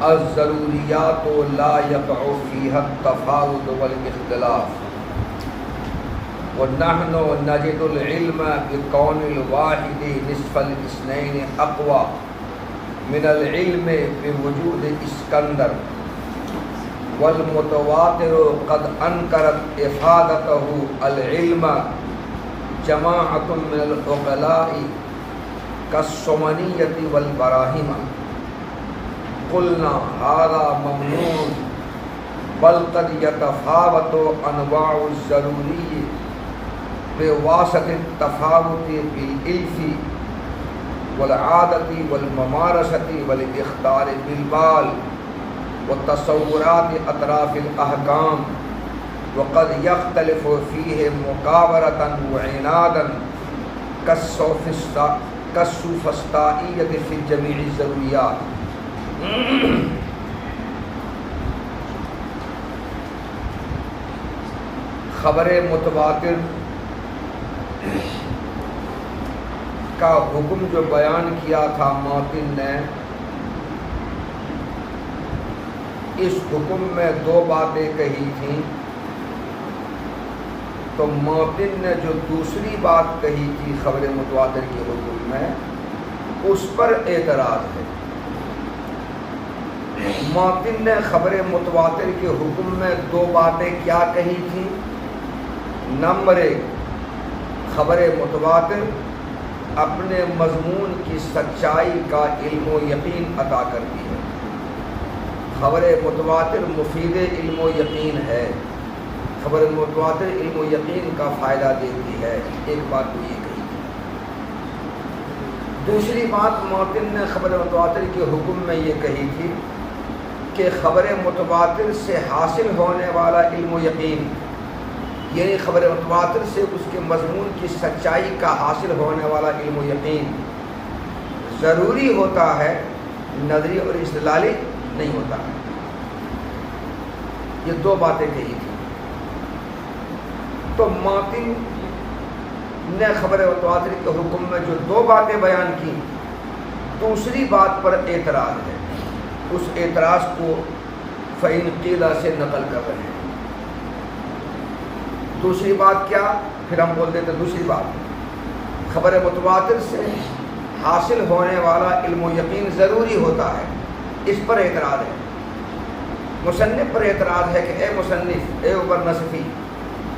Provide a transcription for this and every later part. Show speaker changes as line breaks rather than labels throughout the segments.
الضروریات لا يقع فيها التفاوت والاختلاف ونحن نجد العلم بكون الواحد نصف الاثنين اقوى من العلم بوجود اسکندر والمتواتر قد انکرت افادته العلم جماعة من العقلاء كالسمنية والبراهمة قلنا هذا ممنوع بل قد يتفاوت انواع الضروری بواسطة التفاوت بالإلف والعادة والممارسة والاختيار بالبال وتصورات أطراف الأحكام وقد يختلف فيه مقابرة وعنادا كالسوفسطائية في جميع الضروريات. خبر متواتر کا حکم جو بیان کیا تھا ماتن نے، اس حکم میں دو باتیں کہی تھیں، تو ماتن نے جو دوسری بات کہی تھی خبر متواتر کے حکم میں، اس پر اعتراض ہے۔ ماتن نے خبر متواتر کے حکم میں دو باتیں کیا کہی تھیں؟ نمبر ایک، خبر متواتر اپنے مضمون کی سچائی کا علم و یقین عطا کرتی ہے۔ خبر متواتر مفید علم و یقین ہے، خبر متواتر علم و یقین کا فائدہ دیتی ہے۔ ایک بات تو یہ کہی تھی۔ دوسری بات ماتن نے خبر متواتر کے حکم میں یہ کہی تھی کہ خبر متواتر سے حاصل ہونے والا علم و یقین، یعنی خبر متواتر سے اس کے مضمون کی سچائی کا حاصل ہونے والا علم و یقین ضروری ہوتا ہے، نظری اور استدلالی نہیں ہوتا ہے۔ یہ دو باتیں کہی تھی۔ تو ماتن نے خبر متواتر کے حکم میں جو دو باتیں بیان کی، دوسری بات پر اعتراض ہے۔ اس اعتراض کو فَإِنْ قِيلَ سے نقل کر رہے ہیں۔ دوسری بات کیا؟ پھر ہم بول دیتے دوسری بات، خبر متواتر سے حاصل ہونے والا علم و یقین ضروری ہوتا ہے، اس پر اعتراض ہے۔ مصنف پر اعتراض ہے کہ اے مصنف، اے عمر نصفی،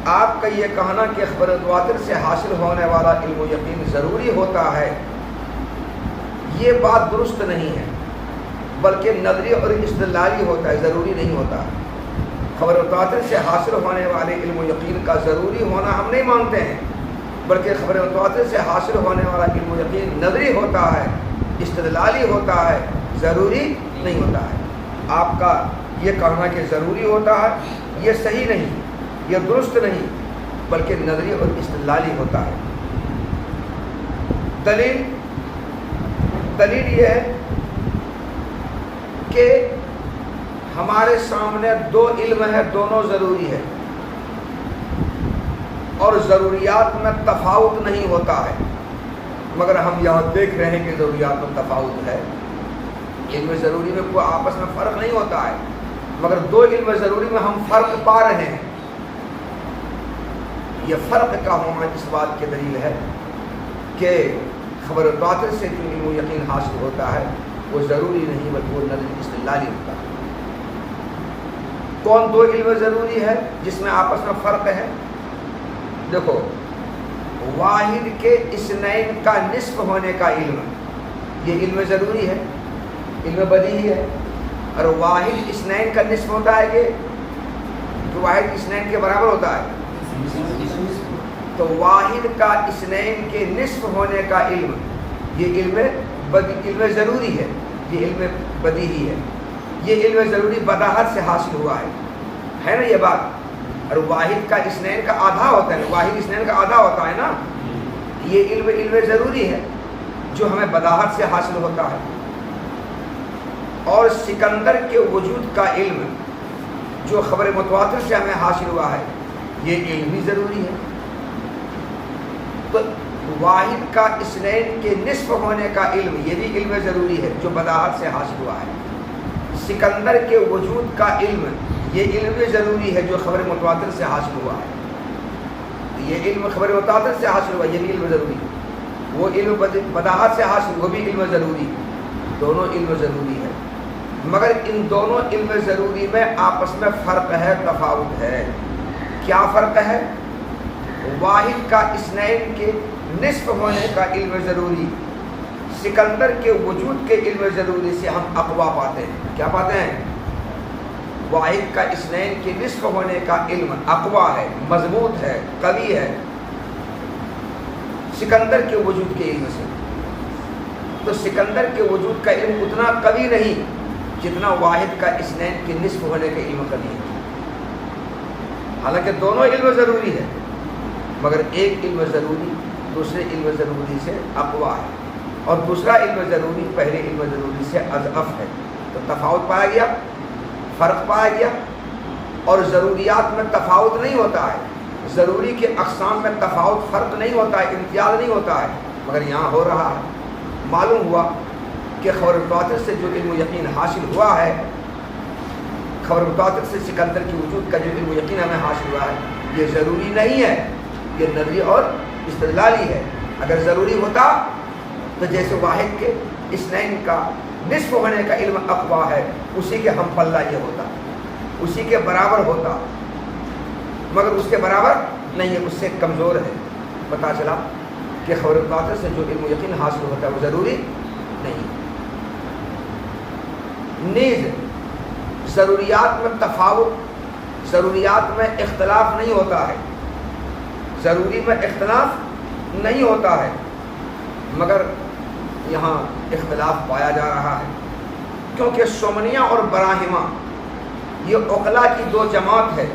آپ کا یہ کہنا کہ خبر متواتر سے حاصل ہونے والا علم و یقین ضروری ہوتا ہے، یہ بات درست نہیں ہے، بلکہ نظری اور استدلالی ہوتا ہے، ضروری نہیں ہوتا ہے۔ خبر متواتر سے حاصل ہونے والے علم و یقین کا ضروری ہونا ہم نہیں مانتے ہیں، بلکہ خبر متواتر سے حاصل ہونے والا علم و یقین نظری ہوتا ہے، استدلالی ہوتا ہے، ضروری نہیں ہوتا ہے۔ آپ کا یہ کہنا کہ ضروری ہوتا ہے، یہ صحیح نہیں، یہ درست نہیں، بلکہ نظری اور استدلالی ہوتا ہے۔ دلیل یہ ہے کہ ہمارے سامنے دو علم ہے، دونوں ضروری ہے، اور ضروریات میں تفاوت نہیں ہوتا ہے، مگر ہم یہاں دیکھ رہے ہیں کہ ضروریات میں تفاوت ہے۔ علم ضروری میں کوئی آپس میں فرق نہیں ہوتا ہے، مگر دو علم ضروری میں ہم فرق پا رہے ہیں۔ یہ فرق کا ہونا اس بات کی دلیل ہے کہ خبر متواتر سے جو علم و یقین حاصل ہوتا ہے وہ ضروری نہیں، بلکہ وہ نظری استدلالی ہوتا ہے۔ کون دو علم ضروری ہے جس میں آپس میں فرق ہے؟ دیکھو، واحد کے اثنین کا نصف ہونے کا علم، یہ علم ضروری ہے، علم بدیہی ہے۔ اور واحد اثنین کا نصف ہوتا ہے کہ واحد اثنین کے برابر ہوتا ہے، تو واحد کا اثنین کے نصف ہونے کا علم، یہ علم ضروری ہے، یہ علم بدیہی ہے، یہ علم ضروری بداہت سے حاصل ہوا ہے نا یہ بات۔ اور واحد کا اثنین کا آدھا ہوتا ہے، واحد اثنین کا آدھا ہوتا ہے نا، یہ علم ضروری ہے جو ہمیں بداہت سے حاصل ہوتا ہے۔ اور سکندر کے وجود کا علم جو خبر متواتر سے ہمیں حاصل ہوا ہے، یہ علم بھی ضروری ہے۔ تو واحد کا اثنین کے نصف ہونے کا علم، یہ بھی علم ضروری ہے جو بداہت سے حاصل ہوا ہے۔ سکندر کے وجود کا علم، یہ علم ضروری ہے جو خبر متواتر سے حاصل ہوا ہے۔ یہ علم خبر متواتر سے حاصل ہوا، یہ بھی علم ضروری ہے۔ وہ علم بداہت سے حاصل، وہ بھی علم ضروری، دونوں علم ضروری ہے۔ مگر ان دونوں علم ضروری میں آپس میں فرق ہے، تفاوت ہے۔ کیا فرق ہے؟ واحد کا اثنین کے نصف ہونے کا علم ضروری، سکندر کے وجود کے علم ضروری سے ہم اقوا پاتے ہیں۔ کیا پاتے ہیں؟ واحد کا اثنین کے نصف ہونے کا علم اقوا ہے، مضبوط ہے، قوی ہے سکندر کے وجود کے علم سے۔ تو سکندر کے وجود کا علم اتنا قوی نہیں جتنا واحد کا اثنین کے نصف ہونے کا علم قوی ہے۔ حالانکہ دونوں علم ضروری ہے، مگر ایک علم ضروری دوسرے علم ضروری سے اقوا ہے، اور دوسرا علم ضروری پہلے علم ضروری سے اضعف ہے۔ تو تفاوت پایا گیا، فرق پایا گیا۔ اور ضروریات میں تفاوت نہیں ہوتا ہے، ضروری کے اقسام میں تفاوت، فرق نہیں ہوتا ہے، امتیاز نہیں ہوتا ہے، مگر یہاں ہو رہا ہے۔ معلوم ہوا کہ خبر متواتر سے جو علم و یقین حاصل ہوا ہے، خبر متواتر سے سکندر کے وجود کا جو علم و یقین ہمیں حاصل ہوا ہے، یہ ضروری نہیں ہے، یہ نظری اور استدلالی ہے۔ اگر ضروری ہوتا تو جیسے واحد کے اثنین کا نصف ہونے کا علم اقوا ہے، اسی کے ہم پلہ یہ ہوتا، اسی کے برابر ہوتا، مگر اس کے برابر نہیں ہے، اس سے کمزور ہے۔ پتہ چلا کہ خبر متواتر سے جو علم و یقین حاصل ہوتا ہے وہ ضروری نہیں۔ نیز ضروریات میں تفاوت، ضروریات میں اختلاف نہیں ہوتا ہے، ضروری میں اختلاف نہیں ہوتا ہے، مگر یہاں اختلاف پایا جا رہا ہے، کیونکہ شمنیہ اور براہمہ یہ عقلا کی دو جماعت ہے۔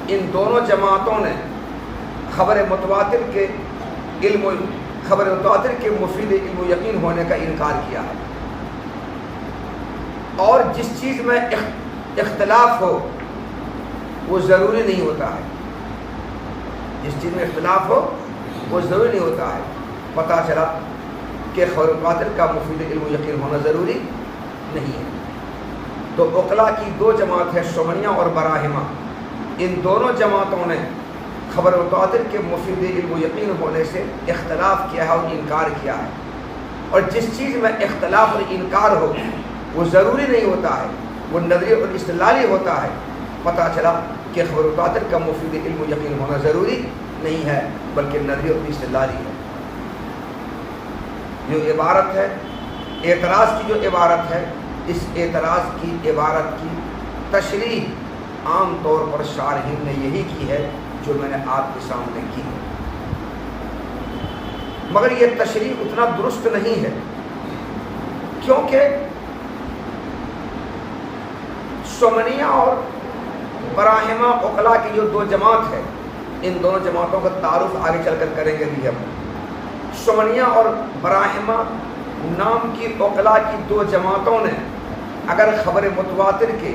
ان دونوں جماعتوں نے خبر متواتر کے مفید علم و یقین ہونے کا انکار کیا ہے، اور جس چیز میں اختلاف ہو وہ ضروری نہیں ہوتا ہے، جس چیز میں اختلاف ہو وہ ضروری نہیں ہوتا ہے۔ پتہ چلا کہ خبر متواتر کا مفید علم و یقین ہونا ضروری نہیں ہے۔ تو عقلا کی دو جماعت ہے، شمنیہ اور براہمہ، ان دونوں جماعتوں نے خبر متواتر کے مفید علم و یقین ہونے سے اختلاف کیا ہے اور انکار کیا ہے، اور جس چیز میں اختلاف اور انکار ہو وہ ضروری نہیں ہوتا ہے، وہ نظری اور استدلالی ہوتا ہے۔ پتہ چلا کہ خبر متواتر کا مفید علم و یقین ہونا ضروری نہیں ہے، بلکہ نظری اور استدلالی ہے۔ جو عبارت ہے اعتراض کی، جو عبارت ہے، اس اعتراض کی عبارت کی تشریح عام طور پر شارحین نے یہی کی ہے جو میں نے آپ کے سامنے کی ہے، مگر یہ تشریح اتنا درست نہیں ہے، کیونکہ شمنیہ اور براہمہ عقلا کی جو دو جماعت ہے، ان دونوں جماعتوں کا تعارف آگے چل کر کریں گے بھی ہم۔ شمنیہ اور براہمہ نام کی عقلا کی دو جماعتوں نے اگر خبر متواتر کے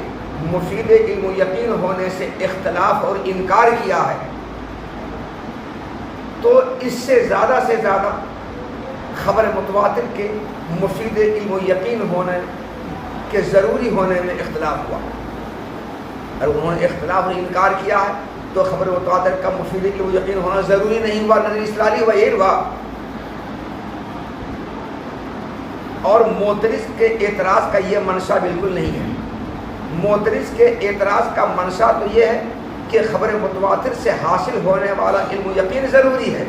مفید علم و یقین ہونے سے اختلاف اور انکار کیا ہے، تو اس سے زیادہ خبر متواتر کے مفید علم و یقین ہونے کے ضروری ہونے میں اختلاف ہوا۔ اگر انہوں نے اختلاف اور انکار کیا ہے تو خبر متواتر کا مفید علم و یقین ہونا ضروری نہیں ہوا، نظری استدلالی ہوا، یہ ہوا۔ اور معترض کے اعتراض کا یہ منشا بالکل نہیں ہے۔ معترض کے اعتراض کا منشا تو یہ ہے کہ خبر متواتر سے حاصل ہونے والا علم و یقین ضروری ہے،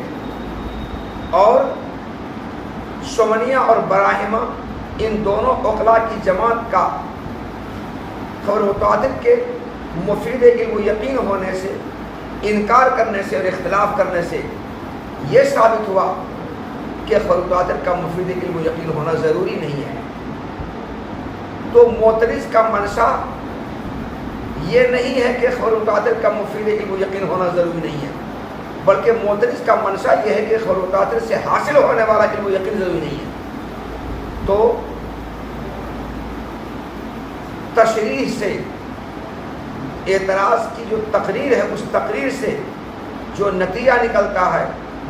اور شمنیہ اور براہمہ ان دونوں عقلا کی جماعت کا خبر متواتر کے مفید علم و یقین ہونے سے انکار کرنے سے اور اختلاف کرنے سے یہ ثابت ہوا کہ خبر متواتر کا مفید علم و یقین ہونا ضروری نہیں ہے۔ تو معترض کا منشا یہ نہیں ہے کہ خبر متواتر کا مفید علم و یقین ہونا ضروری نہیں ہے، بلکہ معترض کا منشا یہ ہے کہ خبر متواتر سے حاصل ہونے والا علم و یقین ضروری نہیں ہے۔ تو تشریح سے اعتراض کی جو تقریر ہے، اس تقریر سے جو نتیجہ نکلتا ہے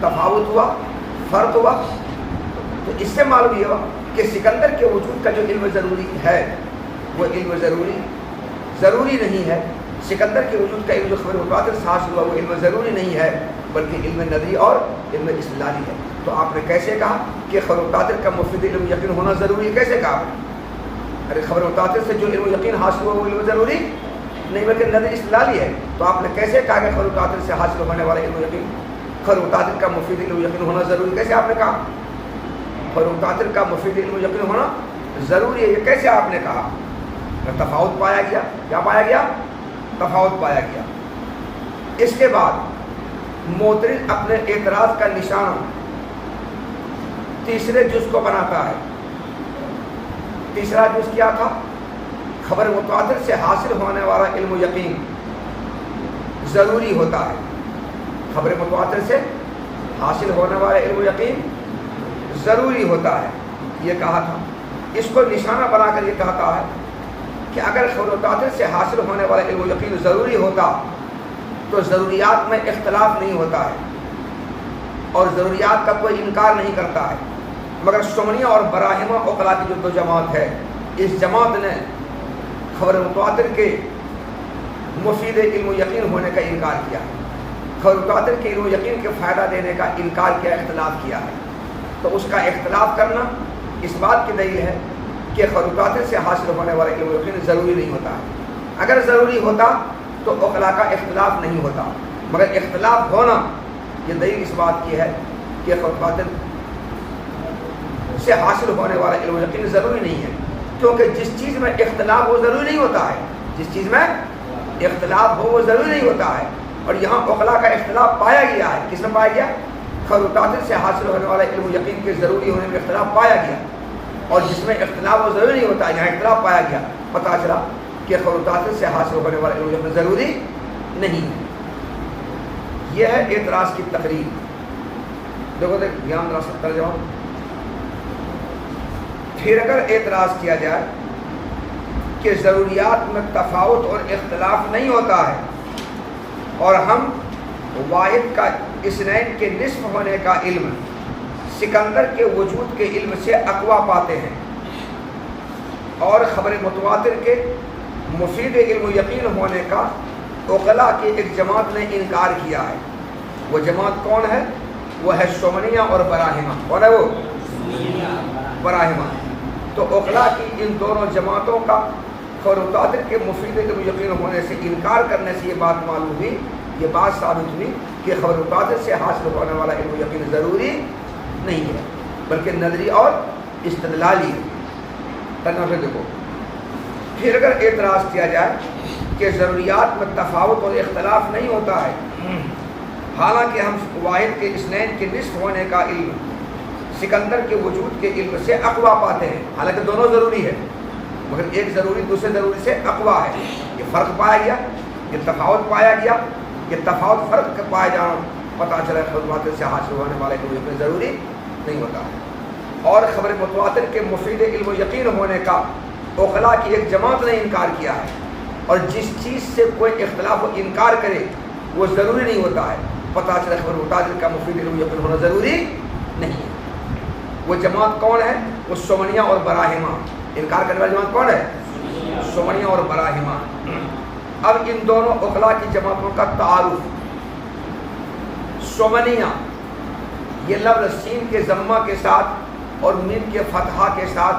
تفاوت ہوا، فرق ہوا، تو اس سے معلوم یہ ہوا کہ سکندر کے وجود کا جو علم ضروری ہے وہ علم ضروری نہیں ہے. سکندر کے وجود کا علم جو خبر متواتر سے حاصل ہوا وہ علم ضروری نہیں ہے بلکہ علم نظری اور علم استدلالی ہے. تو آپ نے کیسے کہا کہ خبر متواتر کا مفید علم یقین ہونا ضروری ہے؟ کیسے کہا؟ ارے خبر متواتر سے جو علم یقین حاصل ہوا وہ علم ضروری نہیں بلکہ نظری استدلالی ہے. تو آپ نے کیسے کہا کہ خبر متواتر سے حاصل ہونے والا علم یقین خبر متواتر کا مفید علم یقین ہونا ضروری؟ کیسے آپ نے کہا خبر متواتر کا مفید علم یقین ہونا ضروری ہے؟ یہ کیسے آپ نے کہا؟ تفاوت پایا گیا. کیا پایا گیا؟ تفاوت پایا گیا. اس کے بعد معترض اپنے اعتراض کا نشانہ تیسرے جز کو بناتا ہے. تیسرا جز کیا تھا؟ خبر متواتر سے حاصل ہونے والا علم یقین ضروری ہوتا ہے. خبر متواتر سے حاصل ہونے والا علم یقین ضروری ہوتا ہے یہ کہا تھا. اس کو نشانہ بنا کر یہ کہتا ہے کہ اگر خبر متواتر سے حاصل ہونے والا علم یقین ضروری ہوتا تو ضروریات میں اختلاف نہیں ہوتا ہے اور ضروریات کا کوئی انکار نہیں کرتا ہے. مگر شمنیہ اور براہمہ عقلاء کی جو دو جماعت ہے اس جماعت نے خبر متواتر کے مفید علم یقین ہونے کا انکار کیا ہے. خبر متواتر کے علم یقین کے فائدہ دینے کا انکار کیا، اختلاف کیا ہے. تو اس کا اختلاف کرنا اس بات کی دلیل ہے کہ خبر متواتر سے حاصل ہونے والا علم یقین ضروری نہیں ہوتا ہے. اگر ضروری ہوتا تو عقلاء کا اختلاف نہیں ہوتا، مگر اختلاف ہونا یہ دلیل اس بات کی ہے کہ خبر متواتر سے حاصل ہونے والا علم یقین ضروری نہیں ہے. کیونکہ جس چیز میں اختلاف ہو ضروری نہیں ہوتا ہے، جس چیز میں اختلاف ہو وہ ضروری نہیں ہوتا ہے. اور یہاں عقلاء کا اختلاف پایا گیا ہے. کس میں پایا گیا؟ خبر متواتر سے حاصل ہونے والا علم یقین کے ضروری ہونے میں اختلاف پایا گیا. اور جس میں اختلاف وہ ضروری نہیں ہوتا ہے یہاں اختلاف پایا گیا. پتہ چلا کہ خبر متواتر سے حاصل ہونے والا علم یقین ضروری نہیں ہے. یہ ہے اعتراض کی تقریر. دیکھو دھیان رکھ سکتا جواب. پھر اگر اعتراض کیا جائے کہ ضروریات میں تفاوت اور اختلاف نہیں ہوتا ہے اور ہم واحد کا اثنین کے نصف ہونے کا علم سکندر کے وجود کے علم سے اقوا پاتے ہیں اور خبر متواتر کے مفید علم یقین ہونے کا عقلاء کی ایک جماعت نے انکار کیا ہے. وہ جماعت کون ہے؟ وہ ہے شمنیہ اور براہمہ. کون ہے وہ؟ براہمہ. تو عقلاء کی ان دونوں جماعتوں کا خبر متواتر کے مفید علم یقین ہونے سے انکار کرنے سے یہ بات معلوم ہوئی، یہ بات ثابت ہوئی کہ خبر متواتر سے حاصل ہونے والا علم یقین ضروری نہیں ہے بلکہ نظری اور استدلالی ہے. دیکھو پھر اگر اعتراض کیا جائے کہ ضروریات میں تفاوت اور اختلاف نہیں ہوتا ہے حالانکہ ہم واحد کے اثنین کے نصف ہونے کا علم سکندر کے وجود کے علم سے اقوا پاتے ہیں. حالانکہ دونوں ضروری ہے مگر ایک ضروری دوسرے ضروری سے اقوا ہے. یہ فرق پایا گیا، یہ تفاوت پایا گیا. یہ تفاوت فرق کا پایا جانا پتہ چلا خبر متواتر سے حاصل ہونے والے علم یقین ضروری نہیں ہوتا ہے. اور خبر متواتر کے مفید علم یقین ہونے کا عقلاء کی ایک جماعت نے انکار کیا ہے اور جس چیز سے کوئی اختلاف و انکار کرے وہ ضروری نہیں ہوتا ہے. پتہ چلا خبر متواتر کا مفید علم یقین ہونا ضروری نہیں ہے. وہ جماعت کون ہے؟ وہ شمنیہ اور براہمہ. انکار کرنے والی جماعت کون ہے؟ شمنیہ اور براہمہ. اب ان دونوں عقلاء کی جماعتوں کا تعارف. شمنیہ یہ لفظ سین کے ضمہ کے ساتھ اور میم کے فتحہ کے ساتھ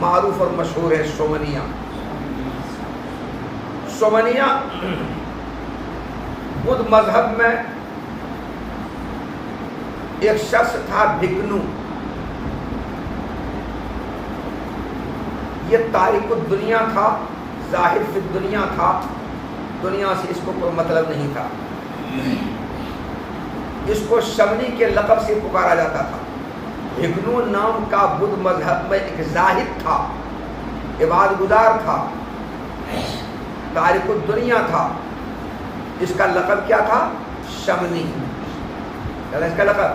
معروف اور مشہور ہے. شمنیہ بدھ مذہب میں ایک شخص تھا بھگنو. یہ تارک الدنیا تھا، ظاہر فی الدنیا تھا. دنیا سے اس کو کوئی مطلب نہیں تھا. اس کو شمنی کے لقب سے پکارا جاتا تھا. بھگنو نام کا بدھ مذہب میں ایک زاہد تھا، عبادت گزار تھا، تارک الدنیا تھا. اس کا لقب کیا تھا؟ شمنی. اس کا لقب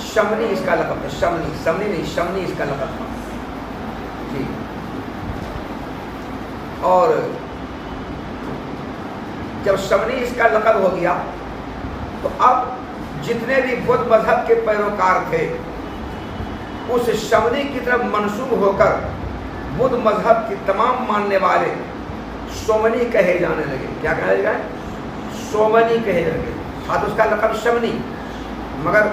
شمنی. اس کا لقب تھا شمنی. شمنی نہیں، شمنی اس کا لقب تھا جی. اور جب شمنی اس کا لقب ہو گیا تو اب جتنے بھی بدھ مذہب کے پیروکار تھے اس شمنی کی طرف منسوب ہو کر بدھ مذہب کے تمام ماننے والے سومنی کہے جانے لگے. کیا کہا جائے گا؟ سومنی کہے جانے لگے. ہاتھ اس کا لقب شمنی، مگر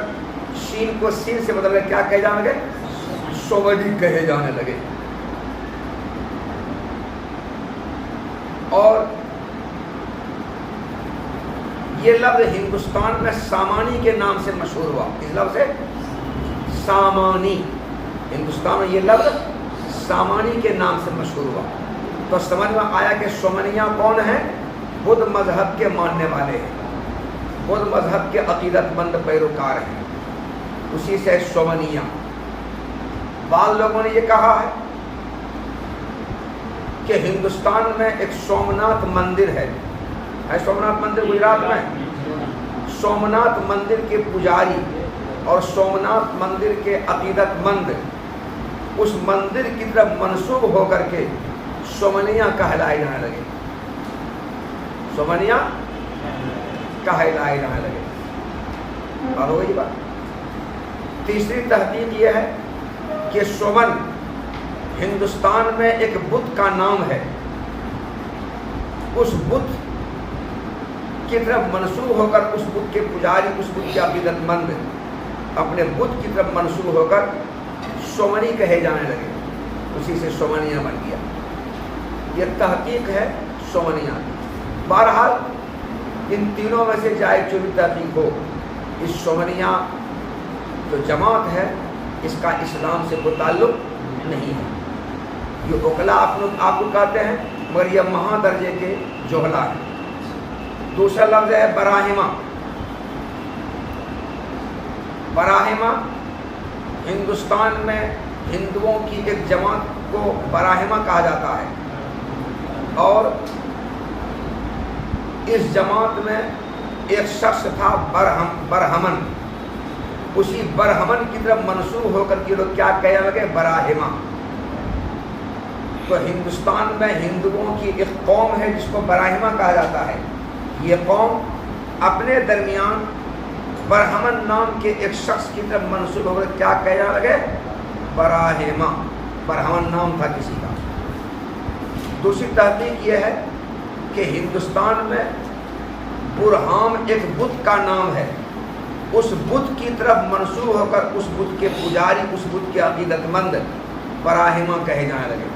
شین کو سین سے بدل کر کیا کہے جانے لگے؟ سومنی کہے جانے لگے. اور یہ لفظ ہندوستان میں سامانی کے نام سے مشہور ہوا. اس لفظ سے سامانی، ہندوستان میں یہ لفظ سامانی کے نام سے مشہور ہوا. تو سمجھ میں آیا کہ سومنیاں کون ہیں؟ بدھ مذہب کے ماننے والے ہیں، بدھ مذہب کے عقیدت مند پیروکار ہیں، اسی سے سومنیاں. بعض لوگوں نے یہ کہا ہے کہ ہندوستان میں ایک سومناتھ مندر ہے. سومناتھ مندر گجرات میں. سومناتھ مندر کے پجاری اور سومناتھ مندر کے عقیدت مند اس مندر کی طرف منسوب ہو کر کے سومنیاں کہلائے جانے لگے. سومنیاں کہلائے جانے لگے. اور وہی بات. تیسری تحقیق یہ ہے کہ سومن ہندوستان میں ایک بت کا نام ہے. اس بت کی طرف منسوب ہو کر اس بت کے پجاری، اس بت کے عقیدت مند اپنے بت کی طرف منسوب ہو کر سومنی کہے جانے لگے. اسی سے سومنیاں بن گیا. یہ تحقیق ہے سومنیاں. بہرحال ان تینوں میں سے چاہے جو بھی تحقیق ہو، اس سومنیاں جو جماعت ہے اس کا اسلام سے کوئی تعلق نہیں ہے. یہ اوکلا آپ کو کہتے ہیں، مگر یہ مہا درجے کے جوہلا ہیں. دوسرا لفظ ہے براہما. براہما ہندوستان میں ہندوؤں کی ایک جماعت کو براہما کہا جاتا ہے، اور اس جماعت میں ایک شخص تھا برہمن. اسی برہمن کی طرف منسوب ہو کر کے لوگ کیا کہنے لگے؟ براہما. تو ہندوستان میں ہندوؤں کی ایک قوم ہے جس کو براہما کہا جاتا ہے. یہ قوم اپنے درمیان برہمن نام کے ایک شخص کی طرف منسوب ہو کر کیا کہنے لگے؟ براہما. برہمن نام تھا کسی کا. دوسری تحقیق یہ ہے کہ ہندوستان میں برہام ایک بت کا نام ہے. اس بت کی طرف منسوب ہو کر اس بت کے پجاری، اس بت کے عقیدت مند براہما کہے جانے لگے.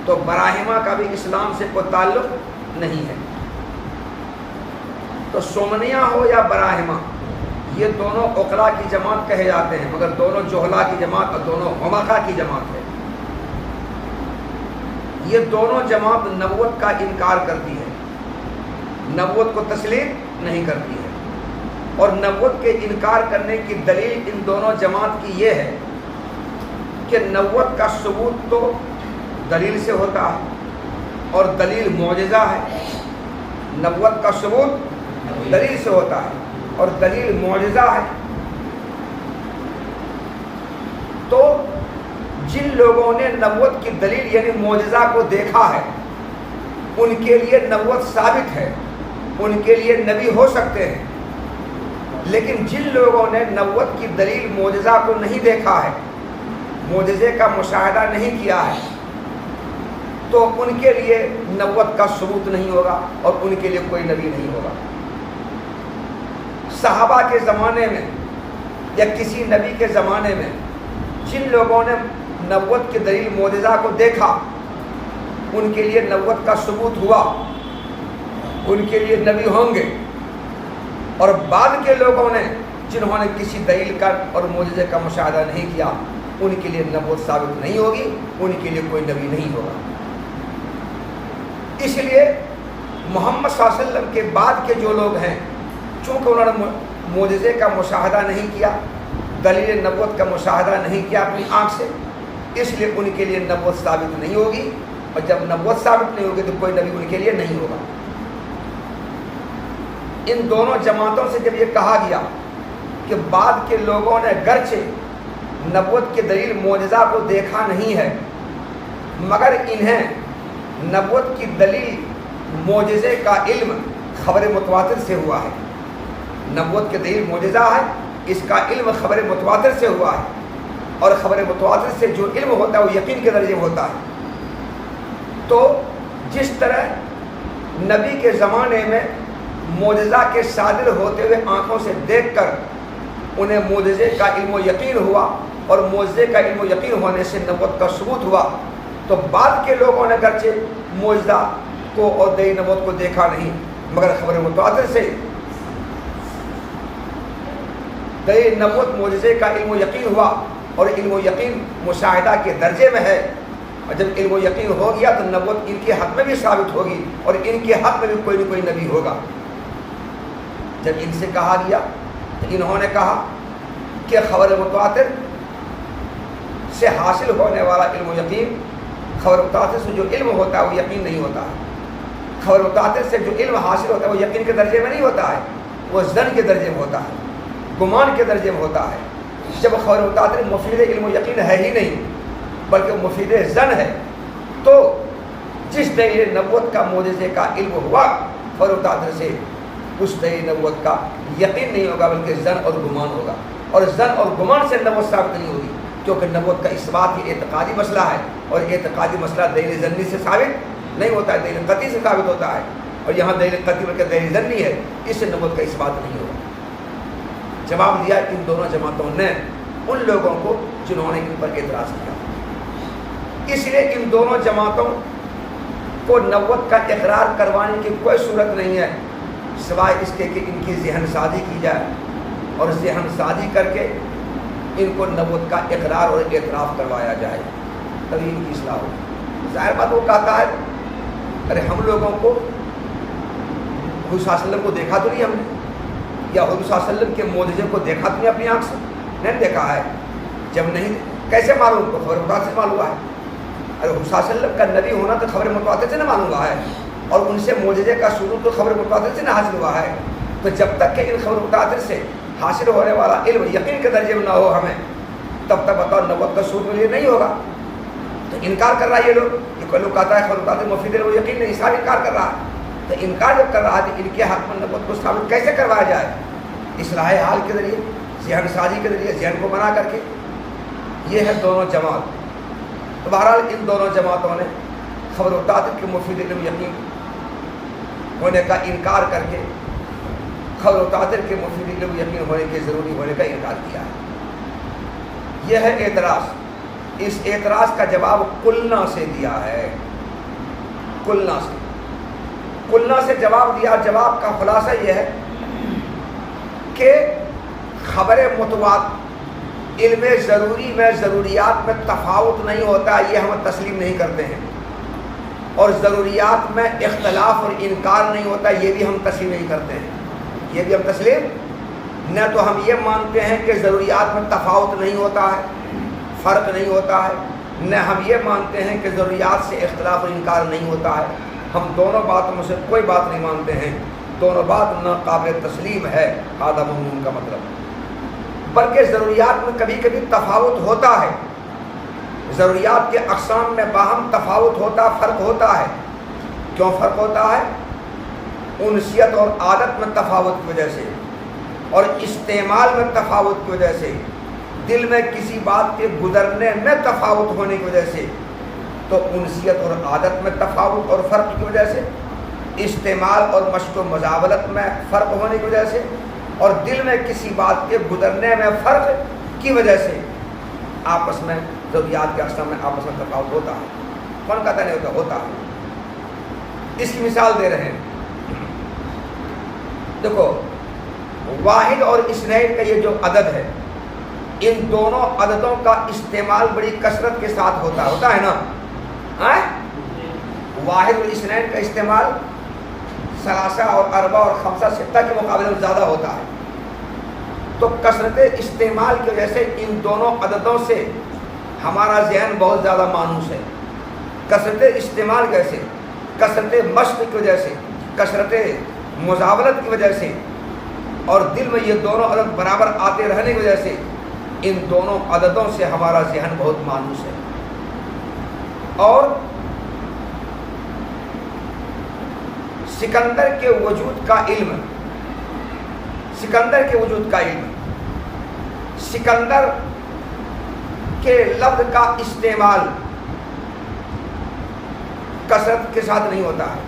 تو براہما کا بھی اسلام سے کوئی تعلق نہیں ہے. تو سومنیاں ہو یا براہما، یہ دونوں اوکلا کی جماعت کہے جاتے ہیں، مگر دونوں جوہلا کی جماعت اور دونوں ہوماکا کی جماعت ہے. یہ دونوں جماعت نبوت کا انکار کرتی ہے، نبوت کو تسلیم نہیں کرتی ہے. اور نبوت کے انکار کرنے کی دلیل ان دونوں جماعت کی یہ ہے کہ نبوت کا ثبوت تو دلیل سے ہوتا ہے، اور دلیل معجزہ ہے. نبوت کا ثبوت دلیل سے ہوتا ہے اور دلیل معجزہ ہے. تو جن لوگوں نے نبوت کی دلیل یعنی معجزہ کو دیکھا ہے ان کے لیے نبوت ثابت ہے، ان کے لیے نبی ہو سکتے ہیں. لیکن جن لوگوں نے نبوت کی دلیل معجزہ کو نہیں دیکھا ہے، معجزے کا مشاہدہ نہیں کیا ہے، تو ان کے لیے نبوت کا ثبوت نہیں ہوگا اور ان کے لیے کوئی نبی نہیں ہوگا. صحابہ کے زمانے میں یا کسی نبی کے زمانے میں جن لوگوں نے نبوت کی دلیل معجزہ کو دیکھا ان کے لیے نبوت کا ثبوت ہوا، ان کے لیے نبی ہوں گے. اور بعد کے لوگوں نے جنہوں نے کسی دلیل کا اور معجزے کا مشاہدہ نہیں کیا ان کے لیے نبوت ثابت نہیں ہوگی، ان کے لیے کوئی نبی نہیں ہوگا. اس لیے محمد صلی اللہ علیہ وسلم کے بعد کے جو لوگ ہیں، چونکہ انہوں نے معجزے کا مشاہدہ نہیں کیا، دلیل نبوت کا مشاہدہ نہیں کیا اپنی آنکھ سے، اس لیے ان کے لیے نبوت ثابت نہیں ہوگی. اور جب نبوت ثابت نہیں ہوگی تو کوئی نبی ان کے لیے نہیں ہوگا. ان دونوں جماعتوں سے جب یہ کہا گیا کہ بعد کے لوگوں نے گرچہ نبوت کی دلیل معجزہ کو دیکھا نہیں ہے مگر انہیں نبوت کی دلیل معجزے کا علم خبر متواتر سے ہوا ہے، نبوت کے دلیل معجزہ ہے، اس کا علم خبر متواتر سے ہوا ہے، اور خبر متواتر سے جو علم ہوتا ہے وہ یقین کے درجے میں ہوتا ہے۔ تو جس طرح نبی کے زمانے میں معجزہ کے صادر ہوتے ہوئے آنکھوں سے دیکھ کر انہیں معجزے کا علم و یقین ہوا، اور معجزے کا علم و یقین ہونے سے نبوت کا ثبوت ہوا، تو بعد کے لوگوں نے گرچہ معجزہ کو اور دلیل نبوت کو دیکھا نہیں، مگر خبر متواتر سے دلیل نبوت معجزے کا علم و یقین ہوا، اور علم و یقین مشاہدہ کے درجے میں ہے، اور جب علم و یقین ہو گیا تو نبوت ان کے حق میں بھی ثابت ہوگی، اور ان کے حق میں بھی کوئی نہ کوئی نبی ہوگا۔ جب ان سے کہا گیا تو انہوں نے کہا کہ خبر متواتر سے حاصل ہونے والا علم و یقین، خبر متواتر سے جو علم ہوتا ہے وہ یقین نہیں ہوتا ہے، خبر متواتر سے جو علم حاصل ہوتا ہے وہ یقین کے درجے میں نہیں ہوتا ہے، وہ ظن کے درجے میں ہوتا ہے، گمان کے درجے میں ہوتا ہے۔ جب خبر متواتر مفید علم و یقین ہے ہی نہیں بلکہ مفید ظن ہے، تو جس دلیل نبوت کا معجزے کا علم ہوا خبر متواتر سے، اس دلیل نبوت کا یقین نہیں ہوگا بلکہ ظن اور گمان ہوگا، اور ظن اور گمان سے نبوت ثابت نہیں ہوگی، کیونکہ نبوت کا اثبات ہی اعتقادی مسئلہ ہے، اور اعتقادی مسئلہ دلیل ظنی سے ثابت نہیں ہوتا ہے، دلیل قطعی سے ثابت ہوتا ہے، اور یہاں دلیل قطعی بلکہ دلیل ظنی ہے، اس سے نبوت کا اثبات نہیں ہوگا۔ جواب دیا ان دونوں جماعتوں نے ان لوگوں کو جنہوں نے ان پر اعتراض کیا۔ اس لیے ان دونوں جماعتوں کو نبوت کا اقرار کروانے کی کوئی صورت نہیں ہے سوائے اس کے کہ ان کی ذہن سازی کی جائے، اور ذہن سازی کر کے ان کو نبوت کا اقرار اور اعتراف کروایا جائے، تبھی ان کی اصلاح ہوگی۔ ظاہر بات وہ کہتا ہے ارے ہم لوگوں کو حضور صلی اللہ علیہ وسلم کو دیکھا تو نہیں ہم نے، یا حضور صلی اللہ علیہ وسلم کے معجزے کو دیکھا تو نہیں اپنی آنکھ سے، نہیں دیکھا ہے، جب نہیں کیسے معلوم؟ تو خبر متواتر سے معلوم ہوا ہے۔ ارے حضور صلی اللہ علیہ وسلم کا نبی ہونا تو خبر متواتر سے نہ معلوم ہوا ہے، اور ان سے معجزے کا شروع تو خبر متواتر سے نہ حاصل ہوا ہے، تو جب تک کہ ان خبر متواتر سے حاصل ہونے والا علم یقین کے درجے میں نہ ہو ہمیں، تب تک بتاؤ نبوت کا ثبوت مجھے نہیں ہوگا۔ تو انکار کر رہا ہے یہ لوگ، یہ کوئی لوگ کہتا ہے خبر متواتر مفید ہے وہ یقین نہیں، سارا انکار کر رہا ہے، تو انکار جب کر رہا ہے تو ان کے حق میں نبوت کو ثابت کیسے کروایا جائے؟ اصلاح حال کے ذریعے، ذہن سازی کے ذریعے، ذہن کو بنا کر کے۔ یہ ہے دونوں جماعت۔ تو بہرحال ان دونوں جماعتوں نے خبر متواتر کے مفید علم یقین ہونے کا انکار کر کے خبر متواتر کے مفید علم یقین ہونے کے ضروری ہونے کا انکار کیا ہے۔ یہ ہے اعتراض۔ اس اعتراض کا جواب قلنا سے دیا ہے، قلنا سے جواب دیا۔ جواب کا خلاصہ یہ ہے کہ خبر متواتر علم ضروری میں ضروریات میں تفاوت نہیں ہوتا، یہ ہم تسلیم نہیں کرتے ہیں، اور ضروریات میں اختلاف اور انکار نہیں ہوتا، یہ بھی ہم تسلیم نہیں کرتے ہیں، یہ بھی ہم تسلیم نہ تو ہم یہ مانتے ہیں کہ ضروریات میں تفاوت نہیں ہوتا ہے، فرق نہیں ہوتا ہے، نہ ہم یہ مانتے ہیں کہ ضروریات سے اختلاف اور انکار نہیں ہوتا ہے۔ ہم دونوں باتوں میں سے کوئی بات نہیں مانتے ہیں، دونوں بات ناقابل تسلیم ہے، آدم ممنون کا مطلب، بلکہ ضروریات میں کبھی کبھی تفاوت ہوتا ہے، ضروریات کے اقسام میں باہم تفاوت ہوتا، فرق ہوتا ہے۔ کیوں فرق ہوتا ہے؟ انسیت اور عادت میں تفاوت کی وجہ سے، اور استعمال میں تفاوت کی وجہ سے، دل میں کسی بات کے گزرنے میں تفاوت ہونے کی وجہ سے، تو انسیت اور عادت میں تفاوت اور فرق کی وجہ سے، استعمال اور مشق و مزاولت میں فرق ہونے کی وجہ سے، اور دل میں کسی بات کے گزرنے میں فرق کی وجہ سے آپس میں ضروریات کے اقسام میں آپس میں تفاوت ہوتا ہے۔ کون کہتا نہیں ہوتا؟ ہوتا ہے۔ اس کی مثال دے رہے ہیں، دیکھو واحد اور اثنین کا یہ جو عدد ہے، ان دونوں عددوں کا استعمال بڑی کثرت کے ساتھ ہوتا ہے نا؟ واحد اور اثنین کا استعمال ثلاثہ اور اربع اور خمسہ ستہ کے مقابلے میں زیادہ ہوتا ہے، تو کثرت استعمال کی وجہ سے ان دونوں عددوں سے ہمارا ذہن بہت زیادہ مانوس ہے۔ کثرت استعمال کیسے؟ کثرت مشق کی وجہ سے، کثرت مزاولت کی وجہ سے، اور دل میں یہ دونوں عدد برابر آتے رہنے کی وجہ سے ان دونوں عددوں سے ہمارا ذہن بہت مانوس ہے۔ اور سکندر کے وجود کا علم، سکندر کے وجود کا علم، سکندر کے لفظ کا استعمال کثرت کے ساتھ نہیں ہوتا ہے،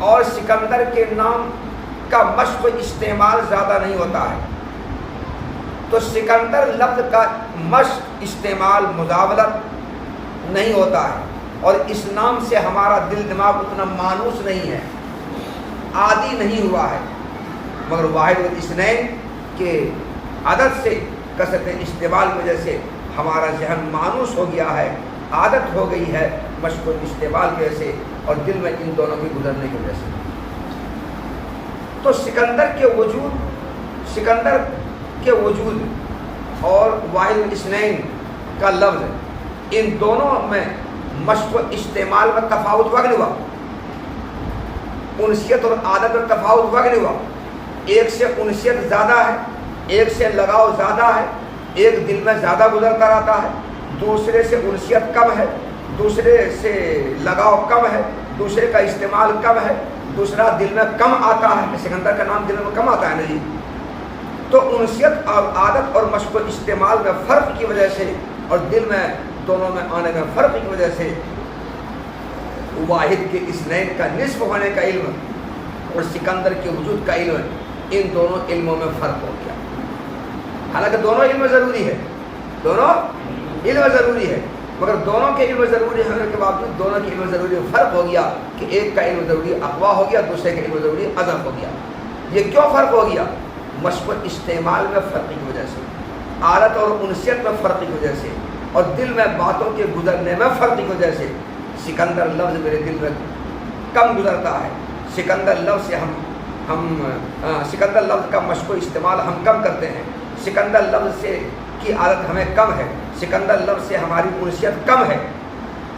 اور سکندر کے نام کا مشق استعمال زیادہ نہیں ہوتا ہے، تو سکندر لفظ کا مشق استعمال مزاولت نہیں ہوتا ہے، اور اس نام سے ہمارا دل دماغ اتنا مانوس نہیں ہے، عادی نہیں ہوا ہے، مگر واحد الاثنین کے عدد سے کثرت استعمال کی وجہ سے ہمارا ذہن مانوس ہو گیا ہے، عادت ہو گئی ہے مشق و استعمال کی وجہ سے، اور دل میں ان دونوں کے گزرنے کی وجہ سے۔ تو سکندر کے وجود اور واحد الاثنین کا لفظ، ان دونوں میں مشق و استعمال میں تفاوت وقت ہوا، انسیت اور عادت میں تفاوت وقت ہوا، ایک سے انسیت زیادہ ہے، ایک سے لگاؤ زیادہ ہے، ایک دل میں زیادہ گزرتا رہتا ہے، دوسرے سے انسیت کم ہے، دوسرے سے لگاؤ کم ہے، دوسرے کا استعمال کم ہے، دوسرا دل میں کم آتا ہے، سکندر کا نام دل میں کم آتا ہے نا جی۔ تو انسیت اور عادت اور مشق و استعمال میں فرق کی وجہ سے، اور دل میں دونوں میں آنے میں فرق کی وجہ سے، واحد کے اثنین کا نصف ہونے کا علم اور سکندر کے وجود کا علم، ان دونوں علموں میں فرق ہو گیا۔ حالانکہ دونوں علم ضروری ہے، دونوں علم ضروری ہے، مگر دونوں کے علم ضروری ہونے کے باوجود دونوں کے علم ضروری فرق ہو گیا، کہ ایک کا علم ضروری اقوا ہو گیا، دوسرے کا علم ضروری اضف ہو گیا۔ یہ کیوں فرق ہو گیا؟ مشق و استعمال میں فرق کی وجہ سے، عادت اور انسیت میں فرق کی وجہ سے، اور دل میں باتوں کے گزرنے میں فرق کی وجہ سے۔ سکندر لفظ میرے دل میں کم گزرتا ہے، سکندر لفظ سے سکندر لفظ کا مشق و استعمال ہم کم کرتے ہیں، سکندر لفظ سے کی عادت ہمیں کم ہے، سکندر لفظ سے ہماری انسیت کم ہے،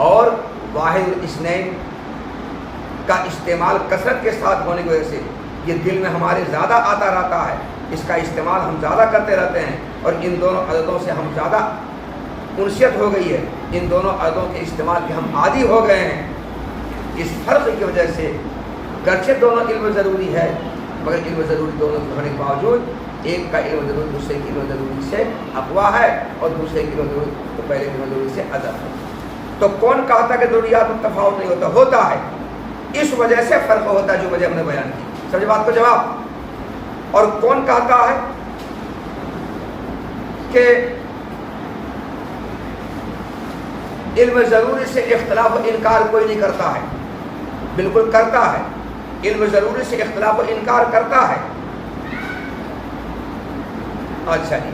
اور واحد الاثنین کا استعمال کثرت کے ساتھ ہونے کی وجہ سے یہ دل میں ہمارے زیادہ آتا رہتا ہے، اس کا استعمال ہم زیادہ کرتے رہتے ہیں، اور ان دونوں عددوں سے ہم زیادہ انسیت ہو گئی ہے، ان دونوں عددوں کے استعمال کے ہم عادی ہو گئے ہیں۔ اس فرق کی وجہ سے گرچہ دونوں علم ضروری ہے، مگر علم ضروری دونوں کے ہونے کے باوجود ایک کا علم ضروری دوسرے کی علم ضروری سے اقوا ہے، اور دوسرے کی علم ضروری تو پہلے کی علم ضروری سے اضف ہے۔ تو کون کہتا کہ ضروریات میں تفاوت نہیں ہوتا؟ ہوتا ہے، اس وجہ سے فرق ہوتا ہے جو وجہ ہم نے بیان کی۔ سمجھے بات کو جواب؟ اور کون کہتا ہے کہ علم ضروری سے اختلاف و انکار کوئی نہیں کرتا ہے؟ بالکل کرتا ہے، علم ضروری سے اختلاف و انکار کرتا ہے۔ اچھا جی،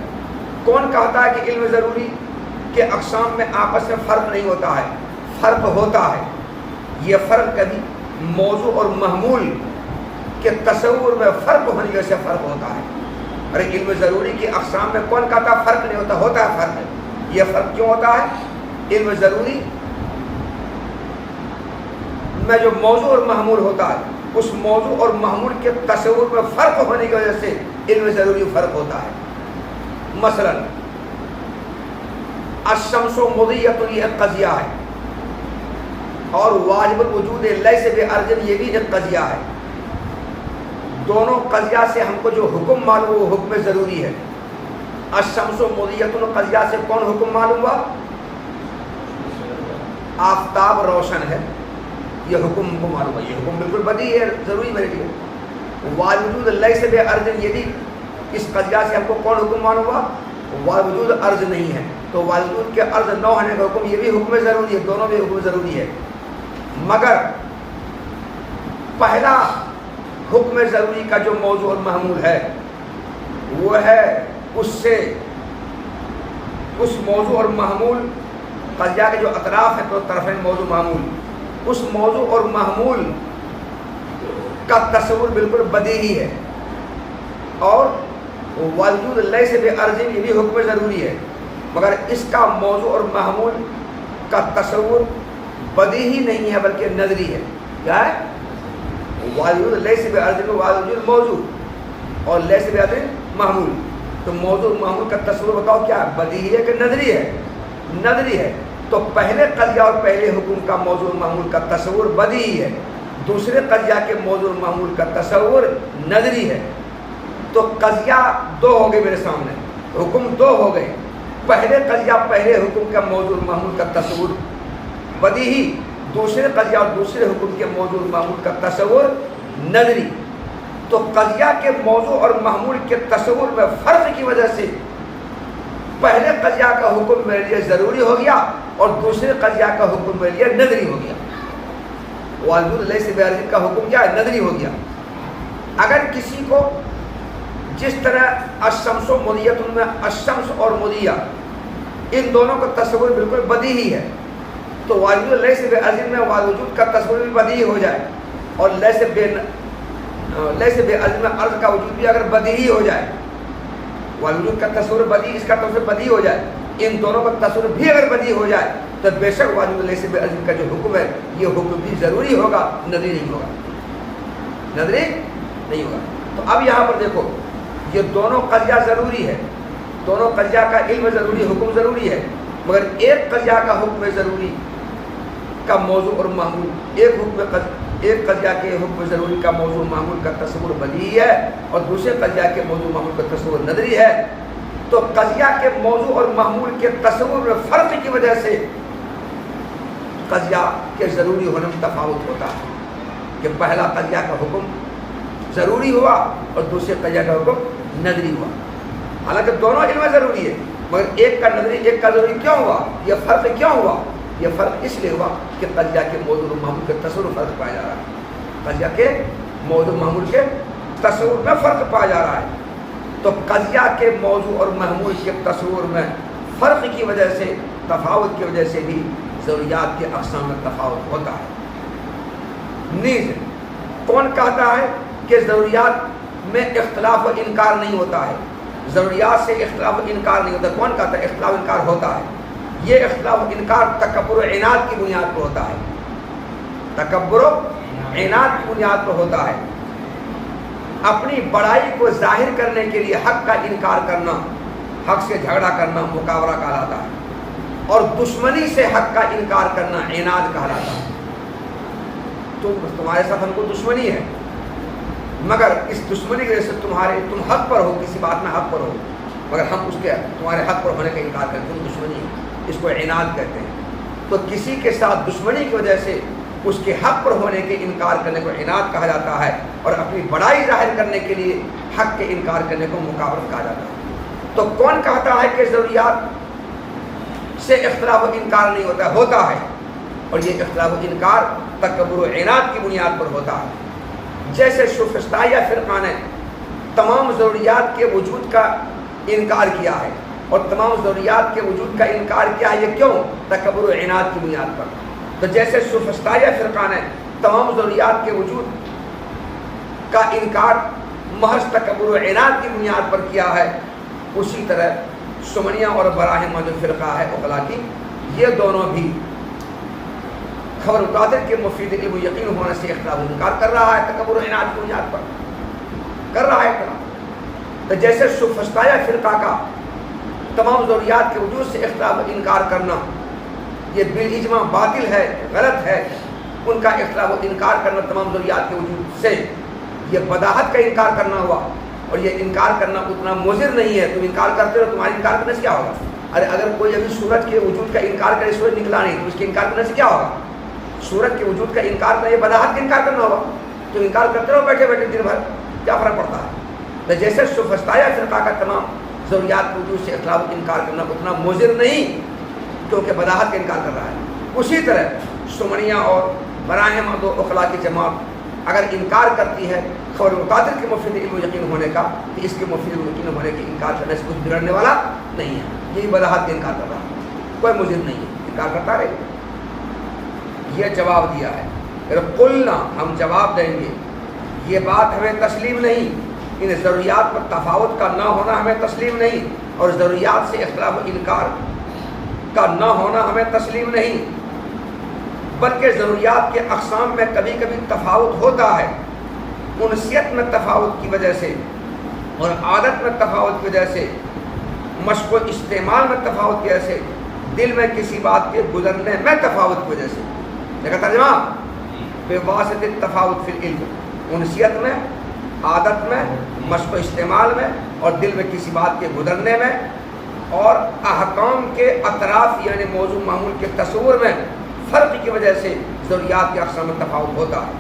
کون کہتا ہے کہ علم ضروری کے اقسام میں آپس میں فرق نہیں ہوتا ہے؟ فرق ہوتا ہے، یہ فرق کبھی موضوع اور محمول کے تصور میں فرق ہونے کی وجہ سے فرق ہوتا ہے۔ ارے علم ضروری کی اقسام میں کون کہتا ہے فرق نہیں ہوتا؟ ہوتا ہے فرق۔ یہ فرق کیوں ہوتا ہے؟ علم ضروری میں جو موضوع اور محمول ہوتا ہے، اس موضوع اور محمول کے تصور میں فرق ہونے کی وجہ سے علم ضروری فرق ہوتا ہے۔ مثلا الشمس مضیۃ، یہ ایک قضیہ ہے، اور واجب الوجود لیس بارض، یہ بھی ایک قضیہ ہے۔ دونوں قضیہ سے ہم کو جو حکم معلوم وہ حکم ضروری ہے۔ الشمس مضیۃ قضیہ سے کون حکم معلوم ہوا؟ آفتاب روشن ہے، یہ حکم کو معلوم ہے، یہ حکم بالکل بدیہی ہے، ضروری میرے لیے۔ واجب لیس بارض، یہ بھی اس قضیہ سے ہم کو کون حکم معلوم ہوا؟ واجب ارض نہیں ہے، تو واجب کے ارض نہ ہونے کا حکم، یہ بھی حکم ضروری ہے، دونوں بھی حکم ضروری ہے۔ مگر پہلا حکم ضروری کا جو موضوع اور محمول ہے وہ ہے اس موضوع اور محمول قضیہ کے جو اطراف ہیں، تو طرفین موضوع محمول، اس موضوع اور محمول کا تصور بالکل بدیہی ہے، اور وجود لیس بارض، یہ بھی حکم ضروری ہے، مگر اس کا موضوع اور محمول کا تصور بدیہی نہیں ہے بلکہ نظری ہے۔ کیا ہے؟ وجود لیس بارض، وجود موضوع اور لیس بارض محمول، تو موضوع محمول کا تصور بتاؤ کیا ہے؟ بدیہی ہے کہ نظری ہے؟ نظری ہے۔ تو پہلے قضیہ اور پہلے حکم کا موضوع محمول کا تصور بدیہی ہے، دوسرے قضیہ کے موضوع محمول کا تصور نظری ہے۔ تو قضیہ دو ہو گئے میرے سامنے، حکم دو ہو گئے. پہلے قضیہ پہلے حکم کا موضوع معمول کا تصور بدیہی، دوسرے قضیہ اور دوسرے حکم کے موضوع معمول کا تصور نظری. تو قضیہ کے موضوع اور معمول کے تصور میں فرق کی وجہ سے پہلے قضیہ کا حکم میرے لیے ضروری ہو گیا اور دوسرے قضیہ کا حکم میرے لیے نظری ہو گیا. والد لیس بعزیز کا حکم کیا ہے؟ نظری ہو گیا. اگر کسی کو جس طرح الشمس و مضیۃ میں الشمس اور مضیہ ان دونوں کا تصور بالکل بدیہی ہے، تو والد لیس بعزیز میں وجود کا تصور بھی بدیہی ہو جائے اور لیس بعزیز میں عرض کا وجود بھی اگر بدیہی ہو جائے، والوجود کا تصور بدیہی، اس کا تصور بدیہی ہو جائے، ان دونوں کا تصور بھی اگر بدیہی ہو جائے تو بے شک واجب لیس بعزیز کا جو حکم ہے یہ حکم بھی ضروری ہوگا، نظری نہیں ہوگا، نظری نہیں ہوگا. تو اب یہاں پر دیکھو یہ دونوں قضیہ ضروری ہے، دونوں قضیہ کا علم ضروری، حکم ضروری ہے، مگر ایک قضیہ کا حکم ضروری کا موضوع اور معمول، ایک قضیہ کے حکم ضروری کا موضوع معمول کا تصور بدیہی ہے اور دوسرے قضیہ کے موضوع معمول کا تصور نظری ہے. تو قضیہ کے موضوع اور معمول کے تصور میں فرق کی وجہ سے قضیہ کے ضروری ہونے میں تفاوت ہوتا ہے کہ پہلا قضیہ کا حکم ضروری ہوا اور دوسرے قضیہ کا حکم نظری ہوا. حالانکہ دونوں علم ضروری ہے مگر ایک کا نظری ایک کا ضروری کیوں ہوا؟ یہ فرق کیوں ہوا؟ یہ فرق اس لیے ہوا کہ قضیہ کے موضوع اور معمول کے تصور میں فرق پایا جا رہا ہے، قضیہ کے موضوع معمول کے تصور میں فرق پایا جا رہا ہے. تو قضیہ کے موضوع اور معمول کے تصور میں فرق کی وجہ سے، تفاوت کی وجہ سے بھی ضروریات کے اقسام میں تفاوت ہوتا ہے. نیز کون کہتا ہے کہ ضروریات میں اختلاف و انکار نہیں ہوتا ہے؟ ضروریات سے اختلاف و انکار نہیں ہوتا. کون کہتا ہے اختلاف و انکار ہوتا ہے؟ یہ اختلاف و انکار تکبر و عناد کی بنیاد پر ہوتا ہے، تکبر و عناد کی بنیاد پر ہوتا ہے. اپنی بڑائی کو ظاہر کرنے کے لیے حق کا انکار کرنا، حق سے جھگڑا کرنا مکابرہ کہلاتا ہے، اور دشمنی سے حق کا انکار کرنا عناد کہلاتا ہے. تمہارے ساتھ ہم کو دشمنی ہے مگر اس دشمنی کی وجہ سے تم حق پر ہو، کسی بات میں حق پر ہو مگر ہم اس کے تمہارے حق پر ہونے کا انکار کرتے ہیں، دشمنی ہے، اس کو عناد کہتے ہیں. تو کسی کے ساتھ دشمنی کی وجہ سے اس کے حق پر ہونے کے انکار کرنے کو عناد کہا جاتا ہے اور اپنی بڑائی ظاہر کرنے کے لیے حق کے انکار کرنے کو مکابرت کہا جاتا ہے. تو کون کہتا ہے کہ ضروریات سے اختلاف و انکار نہیں ہوتا؟ ہوتا ہے، اور یہ اختلاف و انکار تکبر و عناد کی بنیاد پر ہوتا ہے. جیسے سوفسطائیہ فرقہ نے تمام ضروریات کے وجود کا انکار کیا ہے، اور تمام ضروریات کے وجود کا انکار کیا ہے، یہ کیوں؟ تکبر و عناد کی بنیاد پر. تو جیسے سوفسطائیہ فرقہ نے تمام ضروریات کے وجود کا انکار محض تکبر و عناد کی بنیاد پر کیا ہے، اسی طرح سمنیہ اور براہمہ جو فرقہ ہے عقلاء کی، یہ دونوں بھی خبر متواتر کے مفید علم و یقین ہونے سے اختلاف و انکار کر رہا ہے، تکبر و عناد کی بنیاد پر کر رہا ہے. تو جیسے سوفسطائیہ فرقہ کا تمام ضروریات کے وجود سے اختلاف و انکار کرنا یہ بالاجماع باطل ہے، غلط ہے، ان کا اختلاف و انکار کرنا تمام ضروریات کے وجود سے یہ بداحت کا انکار کرنا ہوا، اور یہ انکار کرنا اتنا مضر نہیں ہے. تم انکار کرتے ہو، تمہارے انکار کرنے سے کیا ہوگا؟ ارے اگر کوئی ابھی سورج کے وجود کا انکار کرے، سورج نکلا نہیں، تو اس کے انکار کرنے سے کیا ہوگا؟ سورج کے وجود کا انکار کرنا، یہ بداحت کا انکار کرنا ہوگا. تو انکار کرتے رہو بیٹھے بیٹھے دن بھر، کیا فرق پڑتا ہے؟ تو جیسے سوفسطائیہ فرقہ کا تمام ضروریات کے وجود سے اختلاف و انکار کرنا اتنا مضر نہیں کیونکہ بداحت کا انکار کر رہا ہے، اسی طرح سمنیہ اور براہمہ دو عقلاء کی جماعت اگر انکار کرتی ہے خبر متواتر کے مفید علم و یقین ہونے کا، کہ اس کے مفید علم و یقین ہونے کے انکار کرنے سے کچھ بگڑنے والا نہیں ہے، یہی بداحت کا انکار کر رہا ہے، کوئی مضر نہیں ہے، انکار کرتا رہے. یہ جواب دیا ہے. پھر قلنا، ہم جواب دیں گے، یہ بات ہمیں تسلیم نہیں، ان ضروریات پر تفاوت کا نہ ہونا ہمیں تسلیم نہیں، اور ضروریات سے اختلاف و انکار کا نہ ہونا ہمیں تسلیم نہیں، بلکہ ضروریات کے اقسام میں کبھی کبھی تفاوت ہوتا ہے، انسیت میں تفاوت کی وجہ سے اور عادت میں تفاوت کی وجہ سے، مشق و استعمال میں تفاوت کی وجہ سے، دل میں کسی بات کے گزرنے میں تفاوت کی وجہ سے. دیکھا ترجمہ؟ بواسطہ تفاوت فی العلم، انسیت میں عادت میں، مشق و استعمال میں، اور دل میں کسی بات کے گزرنے میں، اور احکام کے اطراف یعنی موضوع معمول کے تصور میں فرق کی وجہ سے ضروریات کے اقسام میں تفاوت ہوتا ہے،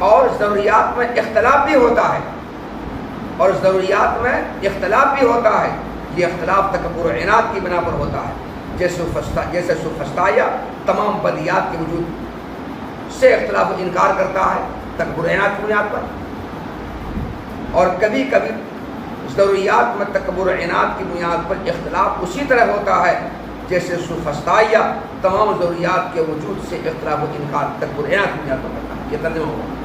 اور ضروریات میں اختلاف بھی ہوتا ہے، اور ضروریات میں اختلاف بھی ہوتا ہے۔ یہ اختلاف تکبر و عناد کی بنا پر ہوتا ہے، جیسے سفسطائیہ تمام بدیات کے وجود سے اختلاف و انکار کرتا ہے تکبر و عناد کی بنیاد پر، اور کبھی کبھی ضروریات میں تکبر و عناد کی بنیاد پر اختلاف اسی طرح ہوتا ہے جیسے سفسطائیہ تمام ضروریات کے وجود سے اختلاف و انکار تکبر و عناد کی بنیاد پر کرتا ہے۔ یہ ترجمہ ہوگا،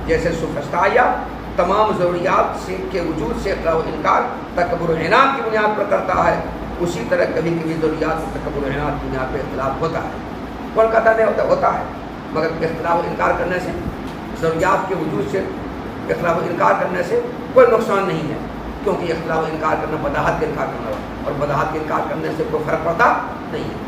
جیسے سفسطائیہ تمام ضروریات کے وجود سے اختلاف و انکار تکبر و عناد کی بنیاد پر کرتا ہے، اسی طرح کبھی کبھی ضروریات سے تکبر و عناد کی بنیاد پر اختلاف ہوتا ہے۔ کوئی کہتا نہیں ہوتا ہے، مگر اختلاف و انکار کرنے سے، ضروریات کے وجود سے اختلاف و انکار کرنے سے کوئی نقصان نہیں ہے، کیونکہ اختلاف و انکار کرنا بداحت کا انکار کرنا ہے، اور بداحت کے انکار کرنے سے کوئی فرق پڑتا نہیں ہے۔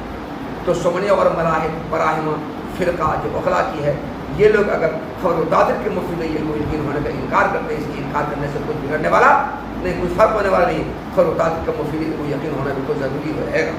تو سمنی اور براہمہ فرقہ جو اخلا کی ہے، یہ لوگ اگر خبر و تاثر کے مفید علم و یقین ہونے کا انکار کرتے ہیں، اس کی انکار کرنے سے کچھ بگڑنے والا نہیں، کچھ فرق ہونے والا نہیں، خبر و تاثر کا مفید علم و یقین ہونا بالکل ضروری ہے گا۔